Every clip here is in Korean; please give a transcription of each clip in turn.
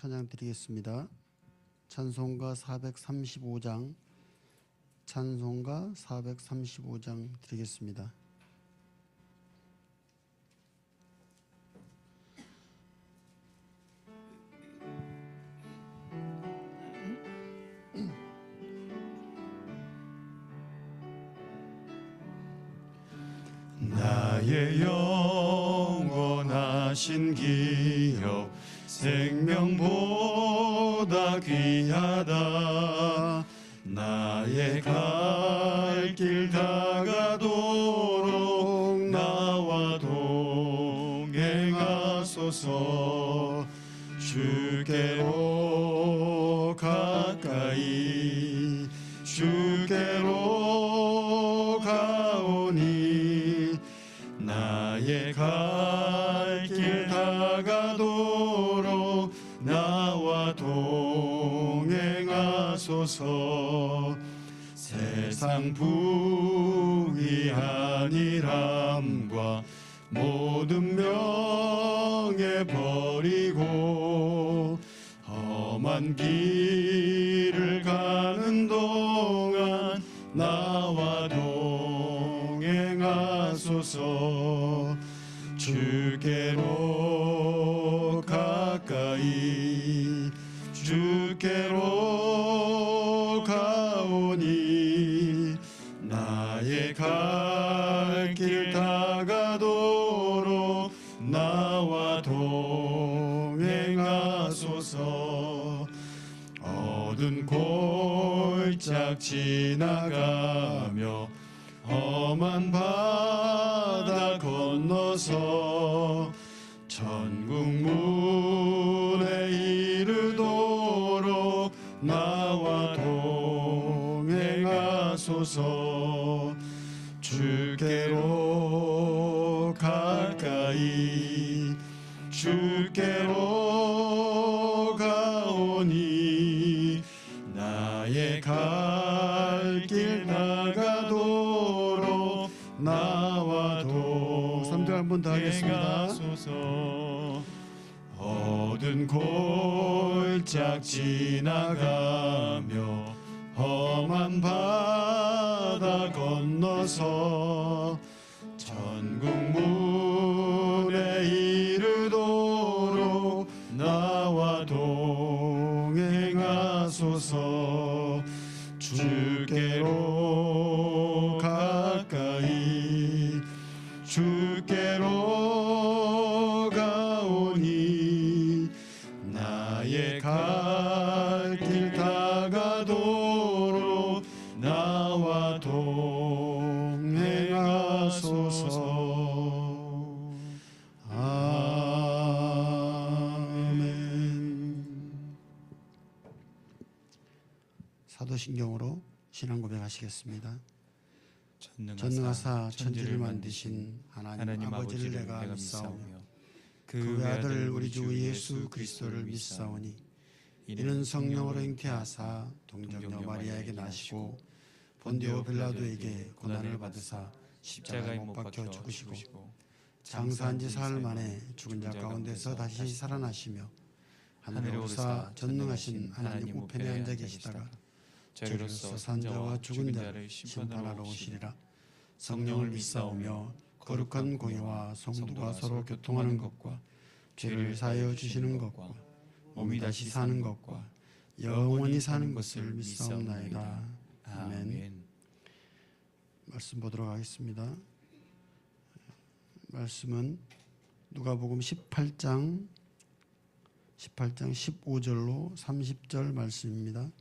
찬양 드리겠습니다. 찬송가 435장, 찬송가 435장 드리겠습니다. 나의 영원하신 기업 생명보다 귀하다. 나의 갈 길 다가도록 나와 동행하소서. 주께로 가까이 주께로 가오니 나의 갈 길 다가도록 나와 동행하소서. 세상 부귀한 일함과 모든 명예 버리고 험한 길을 가는 동안 나와 동행하소서. 주께로 가까이 주께로 가오니 나의 갈 길 다가도록 나와 동행하소서. 어두운 골짝 지나가며 험한 바다 건너서 천국 문에 이르도록 나와 동행하소서. 주께로 가까이 주께로 가오니 나의 갈 길 나가도록 나와 3절 한 번 더 하겠습니다. 동행하소서. 어두운 골짝 지나가며 험한 바다 건너서 천국 문에 이르도록 나와 동행하소서. 주께로 가까이 주께로 가오니 나의 갈 길 다가도록 나와 동행하소서. 아멘. 사도신경으로 신앙 고백하시겠습니다. 전능하사 천지를 만드신 하나님 아버지를 내가 믿사오며 그 외아들 우리 주 예수 그리스도를 믿사오니 이는 성령으로 잉태하사 동정녀 마리아에게 나시고 본디오 빌라도에게 고난을 받으사 십자가에 못 박혀 죽으시고 장사한 지 사흘 만에 죽은 자 가운데서 다시 살아나시며 하늘에 오르사 전능하신 하나님 우편에 앉아 계시다가 저리로서 산자와 죽은 자를 심판하러 오시리라. 성령을 믿사오며 거룩한 공회와 성도가 서로 교통하는 것과 죄를 사하여 주시는 것과 몸이 다시 사는 것과 영원히 사는 것을 믿사옵나이다. 아멘. 말씀 보도록 하겠습니다. 말씀은 누가복음 18장 15절로 30절 말씀입니다.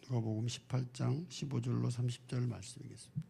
누가복음 18장 15절로 30절 말씀이겠습니다.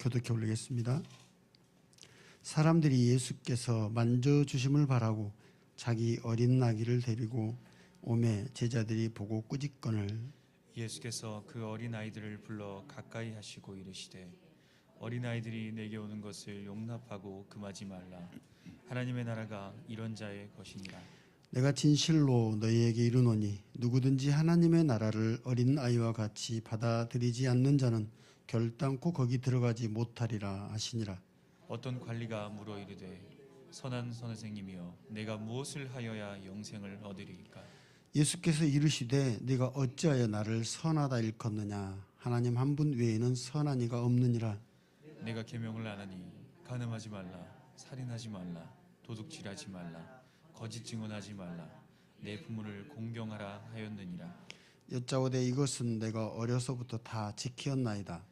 교독해 올리겠습니다. 사람들이 예수께서 만져주심을 바라고 자기 어린 아기를 데리고 오매 제자들이 보고 꾸짖거늘 예수께서 그 어린아이들을 불러 가까이 하시고 이르시되 어린아이들이 내게 오는 것을 용납하고 금하지 말라. 하나님의 나라가 이런 자의 것이니라. 내가 진실로 너희에게 이르노니 누구든지 하나님의 나라를 어린 아이와 같이 받아들이지 않는 자는 결단코 거기 들어가지 못하리라 하시니라. 어떤 관리가 물어 이르되 선한 선생님이여 내가 무엇을 하여야 영생을 얻으리이까? 예수께서 이르시되 네가 어찌하여 나를 선하다 일컫느냐 하나님 한 분 외에는 선한 이가 없느니라. 내가 계명을 안 하니 간음하지 말라, 살인하지 말라, 도둑질하지 말라, 거짓 증언하지 말라, 내 부모를 공경하라 하였느니라. 여짜오되 이것은 내가 어려서부터 다 지키었나이다.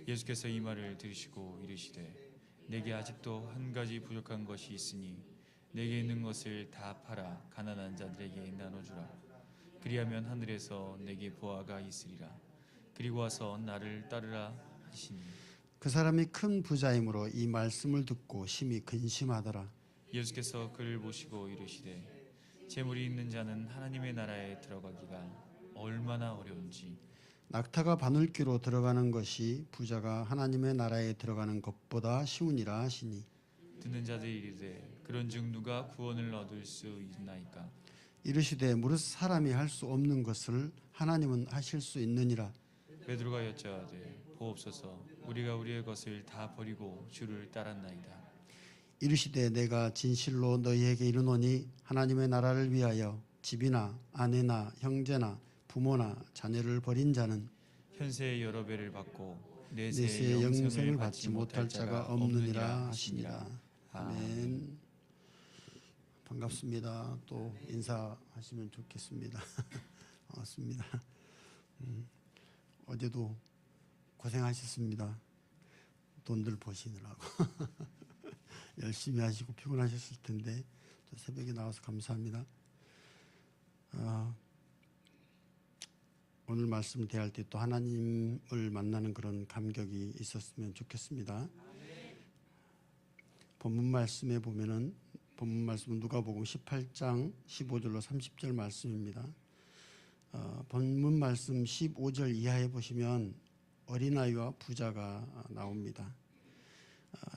예수께서 이 말을 들으시고 이르시되 내게 아직도 한 가지 부족한 것이 있으니 내게 있는 것을 다 팔아 가난한 자들에게 나눠주라. 그리하면 하늘에서 내게 보화가 있으리라. 그리고 와서 나를 따르라 하시니 그 사람이 큰 부자이므로 이 말씀을 듣고 심히 근심하더라. 예수께서 그를 보시고 이르시되 재물이 있는 자는 하나님의 나라에 들어가기가 얼마나 어려운지. 낙타가 바늘귀로 들어가는 것이 부자가 하나님의 나라에 들어가는 것보다 쉬우니라 하시니 듣는 자들이 이르되 그런즉 누가 구원을 얻을 수 있나이까? 이르시되 무릇 사람이 할 수 없는 것을 하나님은 하실 수 있느니라. 베드로가 여짜오되 보옵소서 우리가 우리의 것을 다 버리고 주를 따랐나이다. 이르시되 내가 진실로 너희에게 이르노니 하나님의 나라를 위하여 집이나 아내나 형제나 부모나 자녀를 버린 자는 현세의 여러 배를 받고 내세의 내세의 영생을 받지 못할 자가 없느니라 하시니라. 아멘. 반갑습니다. 또 인사하시면 좋겠습니다. 반갑습니다. 어제도 고생하셨습니다. 돈들 버시느라고 열심히 하시고 피곤하셨을 텐데 또 새벽에 나와서 감사합니다. 오늘 말씀 대할 때 또 하나님을 만나는 그런 감격이 있었으면 좋겠습니다. 본문 말씀에 보면은 본문 말씀은 누가복음 18장 15절로 30절 말씀입니다. 본문 말씀 15절 이하에 보시면 어린아이와 부자가 나옵니다.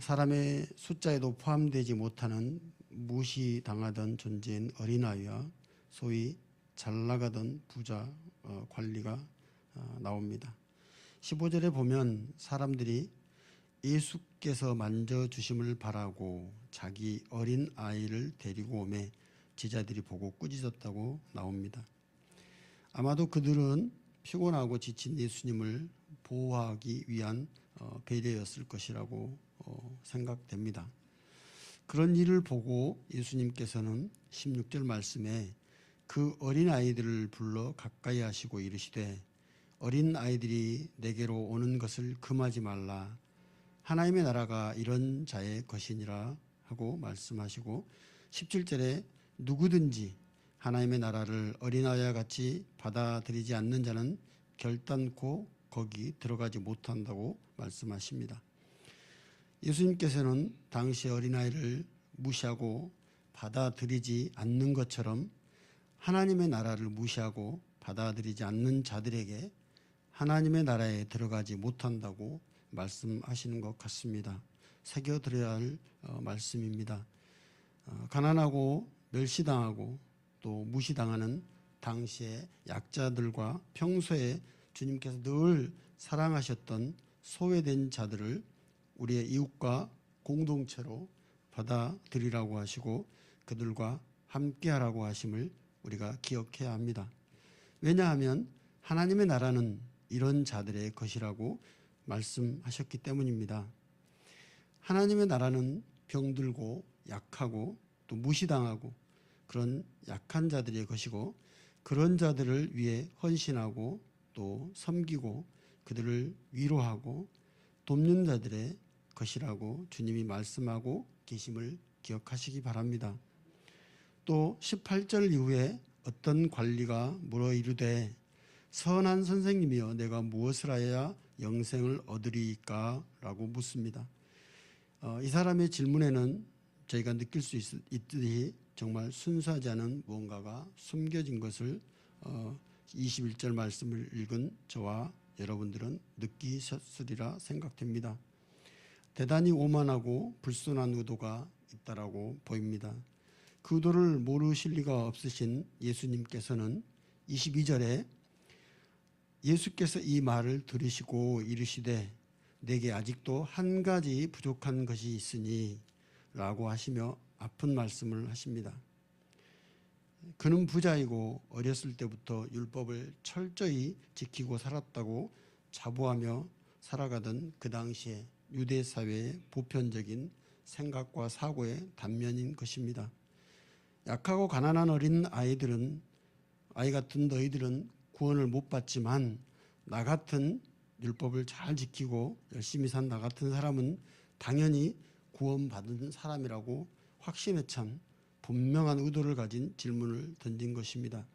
사람의 숫자에도 포함되지 못하는 무시당하던 존재인 어린아이와 소위 잘나가던 부자 관리가 나옵니다. 15절에 보면 사람들이 예수께서 만져주심을 바라고 자기 어린 아이를 데리고 오매 제자들이 보고 꾸짖었다고 나옵니다. 아마도 그들은 피곤하고 지친 예수님을 보호하기 위한 배려였을 것이라고 생각됩니다. 그런 일을 보고 예수님께서는 16절 말씀에 그 어린아이들을 불러 가까이 하시고 이르시되 어린아이들이 내게로 오는 것을 금하지 말라. 하나님의 나라가 이런 자의 것이니라 하고 말씀하시고 17절에 누구든지 하나님의 나라를 어린아이와 같이 받아들이지 않는 자는 결단코 거기 들어가지 못한다고 말씀하십니다. 예수님께서는 당시 어린아이를 무시하고 받아들이지 않는 것처럼 하나님의 나라를 무시하고 받아들이지 않는 자들에게 하나님의 나라에 들어가지 못한다고 말씀하시는 것 같습니다. 새겨들어야 할 말씀입니다. 가난하고 멸시당하고 또 무시당하는 당시의 약자들과 평소에 주님께서 늘 사랑하셨던 소외된 자들을 우리의 이웃과 공동체로 받아들이라고 하시고 그들과 함께하라고 하심을 우리가 기억해야 합니다. 왜냐하면 하나님의 나라는 이런 자들의 것이라고 말씀하셨기 때문입니다. 하나님의 나라는 병들고 약하고 또 무시당하고 그런 약한 자들의 것이고 그런 자들을 위해 헌신하고 또 섬기고 그들을 위로하고 돕는 자들의 것이라고 주님이 말씀하고 계심을 기억하시기 바랍니다. 또 18절 이후에 어떤 관리가 물어 이르되 선한 선생님이여 내가 무엇을 하여야 영생을 얻으리이까? 라고 묻습니다. 이 사람의 질문에는 저희가 느낄 수 있듯이 정말 순수하지 않은 무언가가 숨겨진 것을 21절 말씀을 읽은 저와 여러분들은 느끼셨으리라 생각됩니다. 대단히 오만하고 불순한 의도가 있다라고 보입니다. 그 의도를 모르실 리가 없으신 예수님께서는 22절에 예수께서 이 말을 들으시고 이르시되 내게 아직도 한 가지 부족한 것이 있으니 라고 하시며 아픈 말씀을 하십니다. 그는 부자이고 어렸을 때부터 율법을 철저히 지키고 살았다고 자부하며 살아가던 그 당시에 유대 사회의 보편적인 생각과 사고의 단면인 것입니다. 약하고 가난한 어린 아이 같은 너희들은 구원을 못 받지만 나 같은 율법을 잘 지키고 열심히 산 나 같은 사람은 당연히 구원받은 사람이라고 확신에 찬 분명한 의도를 가진 질문을 던진 것입니다.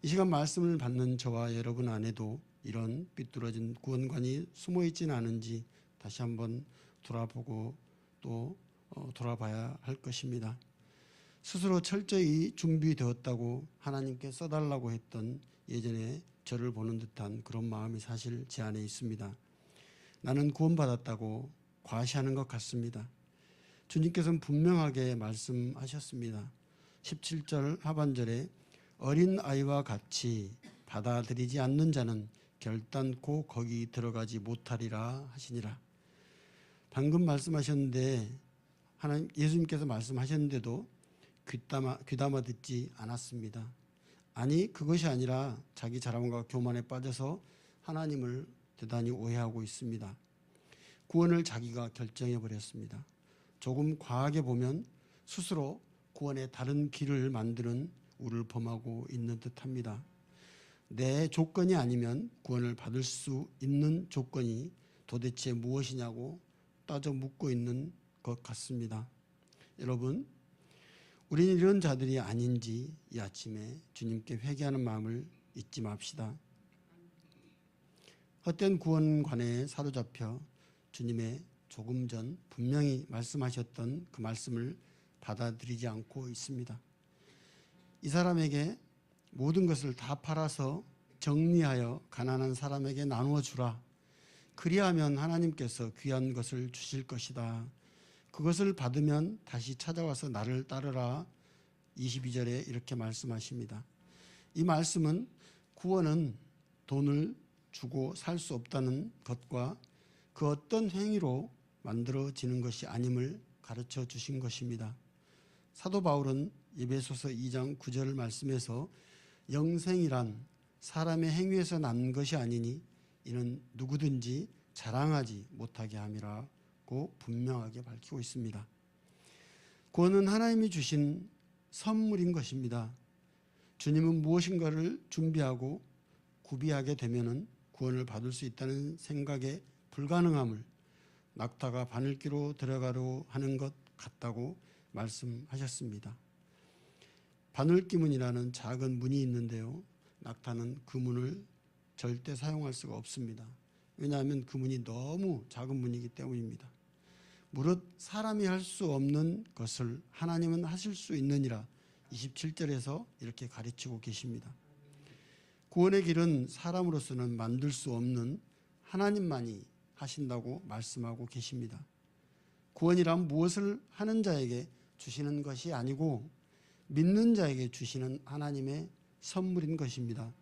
이 시간 말씀을 받는 저와 여러분 안에도 이런 삐뚤어진 구원관이 숨어 있지는 않은지 다시 한번 돌아보고 또 돌아봐야 할 것입니다. 스스로 철저히 준비되었다고 하나님께 써달라고 했던 예전에 저를 보는 듯한 그런 마음이 사실 제 안에 있습니다. 나는 구원받았다고 과시하는 것 같습니다. 주님께서는 분명하게 말씀하셨습니다. 17절 하반절에 어린 아이와 같이 받아들이지 않는 자는 결단코 거기 들어가지 못하리라 하시니라. 방금 말씀하셨는데 예수님께서 말씀하셨는데도 귀담아 듣지 않았습니다. 아니 그것이 아니라 자기 자랑과 교만에 빠져서 하나님을 대단히 오해하고 있습니다. 구원을 자기가 결정해 버렸습니다. 조금 과하게 보면 스스로 구원의 다른 길을 만드는 우를 범하고 있는 듯합니다. 내 조건이 아니면 구원을 받을 수 있는 조건이 도대체 무엇이냐고 따져 묻고 있는 것 같습니다. 여러분, 우리는 이런 자들이 아닌지 이 아침에 주님께 회개하는 마음을 잊지 맙시다. 헛된 구원관에 사로잡혀 주님의 조금 전 분명히 말씀하셨던 그 말씀을 받아들이지 않고 있습니다. 이 사람에게 모든 것을 다 팔아서 정리하여 가난한 사람에게 나누어 주라. 그리하면 하나님께서 귀한 것을 주실 것이다. 그것을 받으면 다시 찾아와서 나를 따르라. 22절에 이렇게 말씀하십니다. 이 말씀은 구원은 돈을 주고 살 수 없다는 것과 그 어떤 행위로 만들어지는 것이 아님을 가르쳐 주신 것입니다. 사도 바울은 에베소서 2장 9절 말씀에서 영생이란 사람의 행위에서 난 것이 아니니 이는 누구든지 자랑하지 못하게 함이라고 분명하게 밝히고 있습니다. 구원은 하나님이 주신 선물인 것입니다. 주님은 무엇인가를 준비하고 구비하게 되면은 구원을 받을 수 있다는 생각에 불가능함을 낙타가 바늘기로 들어가려 하는 것 같다고 말씀하셨습니다. 바늘기문이라는 작은 문이 있는데요. 낙타는 그 문을 절대 사용할 수가 없습니다. 왜냐하면 그 문이 너무 작은 문이기 때문입니다. 무릇 사람이 할 수 없는 것을 하나님은 하실 수 있느니라 27절에서 이렇게 가르치고 계십니다. 구원의 길은 사람으로서는 만들 수 없는 하나님만이 하신다고 말씀하고 계십니다. 구원이란 무엇을 하는 자에게 주시는 것이 아니고 믿는 자에게 주시는 하나님의 선물인 것입니다.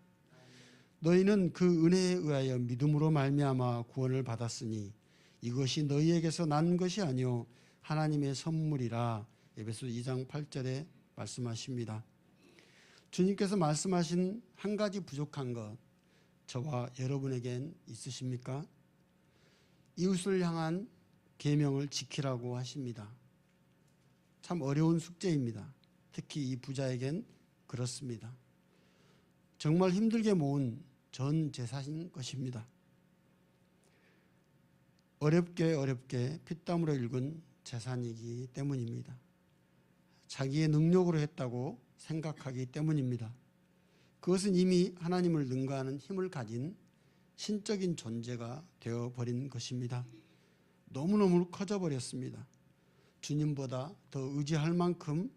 너희는 그 은혜에 의하여 믿음으로 말미암아 구원을 받았으니 이것이 너희에게서 난 것이 아니요 하나님의 선물이라 에베소 2장 8절에 말씀하십니다. 주님께서 말씀하신 한 가지 부족한 것 저와 여러분에겐 있으십니까? 이웃을 향한 계명을 지키라고 하십니다. 참 어려운 숙제입니다. 특히 이 부자에겐 그렇습니다. 정말 힘들게 모은 전 재산인 것입니다. 어렵게 피땀으로 읽은 재산이기 때문입니다. 자기의 능력으로 했다고 생각하기 때문입니다. 그것은 이미 하나님을 능가하는 힘을 가진 신적인 존재가 되어버린 것입니다. 너무너무 커져버렸습니다. 주님보다 더 의지할 만큼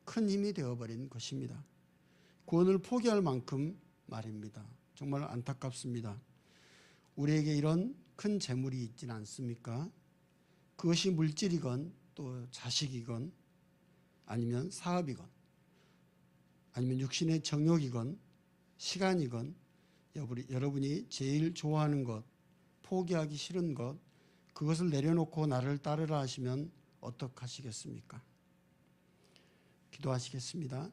큰 힘이 되어버린 것입니다. 구원을 포기할 만큼 말입니다. 정말 안타깝습니다. 우리에게 이런 큰 재물이 있지는 않습니까? 그것이 물질이건 또 자식이건 아니면 사업이건 아니면 육신의 정욕이건 시간이건 여러분이 제일 좋아하는 것 포기하기 싫은 것, 그것을 내려놓고 나를 따르라 하시면 어떡하시겠습니까? 기도하시겠습니다.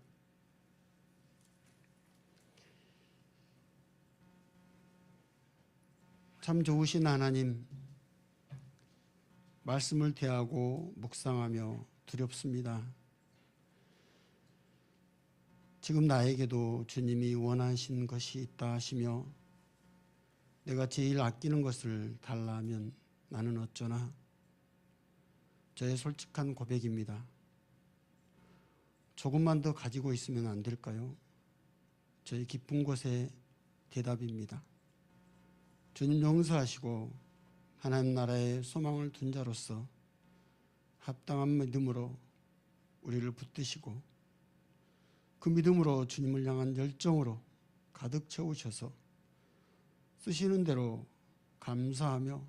참 좋으신 하나님, 말씀을 대하고 묵상하며 두렵습니다. 지금 나에게도 주님이 원하신 것이 있다 하시며 내가 제일 아끼는 것을 달라 하면 나는 어쩌나? 저의 솔직한 고백입니다. 조금만 더 가지고 있으면 안 될까요? 저의 깊은 곳의 대답입니다. 주님 용서하시고 하나님 나라의 소망을 둔 자로서 합당한 믿음으로 우리를 붙드시고 그 믿음으로 주님을 향한 열정으로 가득 채우셔서 쓰시는 대로 감사하며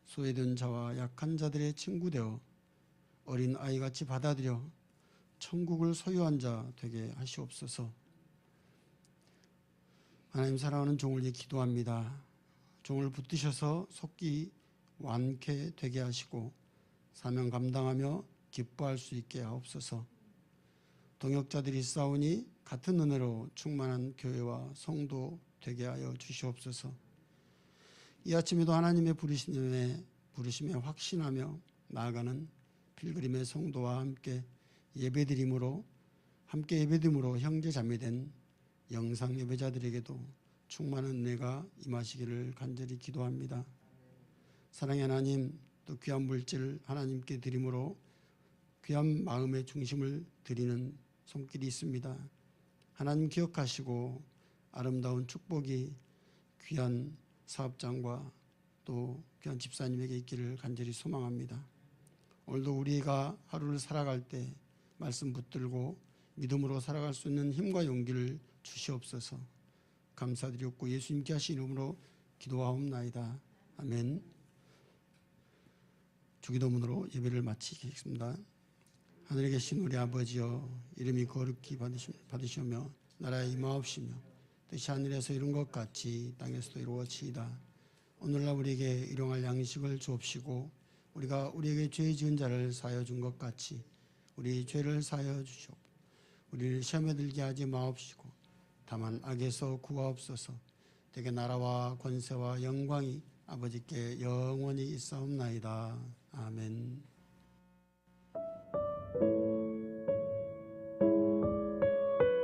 소외된 자와 약한 자들의 친구 되어 어린 아이같이 받아들여 천국을 소유한 자 되게 하시옵소서. 하나님 사랑하는 종을 위해 기도합니다. 종을 붙드셔서 속기 완쾌되게 하시고 사명 감당하며 기뻐할 수 있게 하옵소서. 동역자들이 싸우니 같은 은혜로 충만한 교회와 성도 되게 하여 주시옵소서. 이 아침에도 하나님의 부르심에 확신하며 나아가는 필그림의 성도와 함께 예배드림으로 형제 자매된 영상 예배자들에게도 충만한 은혜가 임하시기를 간절히 기도합니다. 사랑의 하나님, 또 귀한 물질 하나님께 드림으로 귀한 마음의 중심을 드리는 손길이 있습니다. 하나님 기억하시고 아름다운 축복이 귀한 사업장과 또 귀한 집사님에게 있기를 간절히 소망합니다. 오늘도 우리가 하루를 살아갈 때 말씀 붙들고 믿음으로 살아갈 수 있는 힘과 용기를 주시옵소서. 감사드렸고 예수님께 하신 이름으로 기도하옵나이다. 아멘. 주기도문으로 예배를 마치겠습니다. 하늘에 계신 우리 아버지여, 이름이 거룩히 받으시오며 나라의 임하옵시며 뜻이 하늘에서 이룬 것 같이 땅에서도 이루어지이다. 오늘날 우리에게 일용할 양식을 주옵시고 우리가 우리에게 죄 지은 자를 사하여 준 것 같이 우리 죄를 사하여 주시옵. 우리를 시험에 들게 하지 마옵시고 다만 악에서 구하옵소서. 대개 나라와 권세와 영광이 아버지께 영원히 있사옵나이다. 아멘.